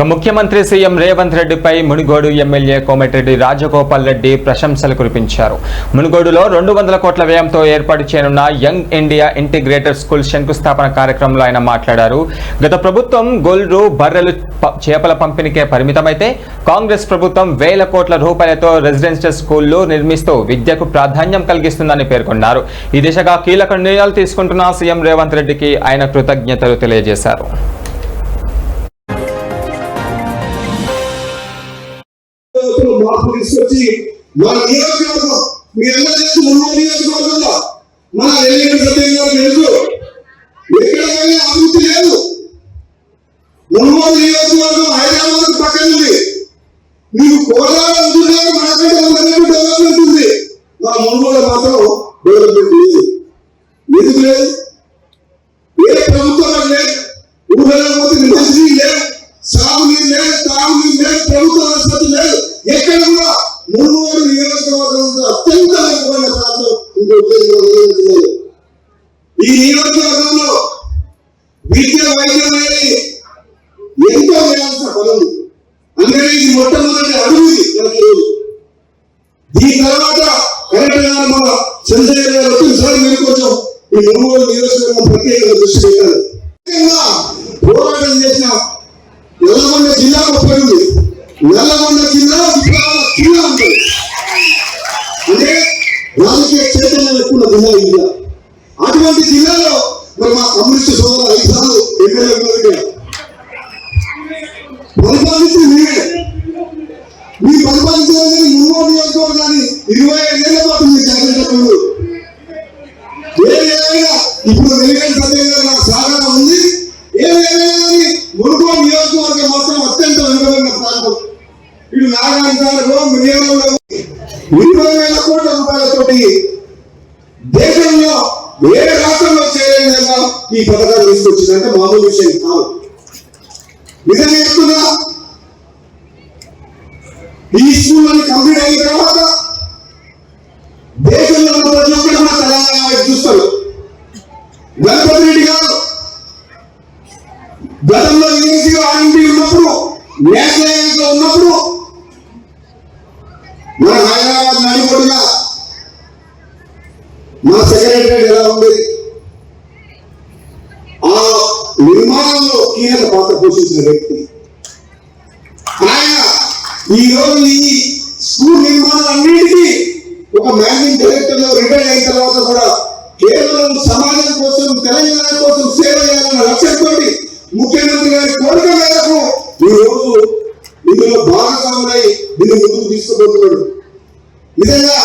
ముఖ్యమంత్రి సీఎం రేవంత్ రెడ్డిపై మునుగోడు ఎమ్మెల్యే కోమటిరెడ్డి రాజగోపాల్ రెడ్డి ప్రశంసలు కురిపించారు. మునుగోడులో 200 కోట్ల వ్యయంతో ఏర్పాటు చేయనున్న యంగ్ ఇండియా ఇంటిగ్రేటెడ్ స్కూల్ శంకుస్థాపన కార్యక్రమంలో ఆయన మాట్లాడారు. గత ప్రభుత్వం గొల్లు బర్రెలు చేపల పంపిణీకే పరిమితమైతే కాంగ్రెస్ ప్రభుత్వం వేల కోట్ల రూపాయలతో రెసిడెన్షియల్ స్కూళ్లు నిర్మిస్తూ విద్యకు ప్రాధాన్యం కలిగిస్తుందని పేర్కొన్నారు. ఈ దిశగా కీలక నిర్ణయాలు తీసుకుంటున్న సీఎం రేవంత్ రెడ్డికి ఆయన కృతజ్ఞతలు తెలియజేశారు. మార్పు తీసుకొచ్చి మన నియోజకవర్గం మీ అందరూ నియోజకవర్గంలో మన ఎన్నికల సత్యంగా తెలుసు ఎక్కడ పోయినా అభివృద్ధి లేదు. మున్గోడు నియోజకవర్గం హైదరాబాద్ పక్కన ఉంది. మీకు కోదాడ ఉంటున్నారు, మనకంటే డెవలప్మెంట్ ఉంది. మన మున్గోడు మాత్రం డెవలప్మెంట్ లేదు. ఎందుకు లేదు? ఏ ప్రభుత్వం లేదు. ఊహలేకపోతే మంచి లేదు, సాగునీరు లేదు, తాగునీరు లేదు, ప్రభుత్వ ఆసుపత్రి లేదు. ఎక్కడ కూడా మున్గోడు నియోజకవర్గంలో అత్యంత వెనుకబడిన ప్రాంతం ఇంకొక ఈ నియోజకవర్గంలో విద్య వైద్యం అనేది ఎంతో వేయాల్సిన పనులు. అందుకని ఇది మొట్టమొదటి అడుగు మనకి. దీని తర్వాత కరెక్ట్ గా మన చంద్రయ్య గారు వచ్చినసారి మీరు కొంచెం ఈ మున్గోడు నియోజకవర్గం ప్రత్యేకంగా దృష్టి పెట్టారు. పోరాటం చేసిన నల్లగొండ జిల్లా గొప్ప ఉంది. నల్లగొండ జిల్లా జిల్లా ఉంటుంది. అంటే రాజకీయ చైతన్యం ఎక్కువ జిల్లా జిల్లా. అటువంటి జిల్లాలో మరి మా కమ్యూనిస్ట్ సోదరు 5 సార్లు ఎమ్మెల్యే పరిపాలించి మీరే మీ పరిపాలించాలని మున్గోడు నియోజకవర్గాన్ని 25 ఏళ్ల పాటు మీ శాసనసభ్యులు ఏదైనా ఇప్పుడు వెలుగైన సత్యంగా నాకు సహకారం ఉంది. ఏదైనా మున్గోడు నియోజకవర్గం మాత్రం అత్యంత వెనుకబడిన ప్రాంతం. ఇటు నాగాంధ్రలో మిలియన్లలో 20,000 కోట్ల రూపాయలతోటి దేశంలో ఏ రాష్ట్రంలో చేయలేని విధంగా ఈ పథకాలు తీసుకొచ్చిందంటే మామూలు విషయం కాదు. నిజంగా చెప్తున్నా, ఈ స్కూల్ కంప్లీట్ అయిన తర్వాత దేశంలో ప్రతి ఒక్కరు కూడా తెలంగాణ వైపు చూస్తారు. గణపతి రెడ్డి గారు గతంలో యూనివర్సిటీలో ఆర్ఎంపీ ఉన్నప్పుడు, న్యాయస్థానంలో ఉన్నప్పుడు మన హైదరాబాద్ నడిపొడిగా మన సెక్రటరీ ఎలా ఉండేది, ఆ నిర్మాణంలో కీలక పాత్ర పోషించిన వ్యక్తి ఆయన. ఈ రోజు ఈ స్కూల్ నిర్మాణాలన్నిటికీ ఒక మేనేజింగ్ డైరెక్టర్ లో రిటైర్ అయిన తర్వాత కూడా కేవలం సమాజం కోసం, తెలంగాణ కోసం సేవ చేయాలన్న లక్ష్యంతో ముఖ్యమంత్రి గారి కోరిక మేరకు ఈ రోజు ఇందులో భాగస్వాములై దీన్ని ముందుకు తీసుకుపోతున్నాడు. నిజంగా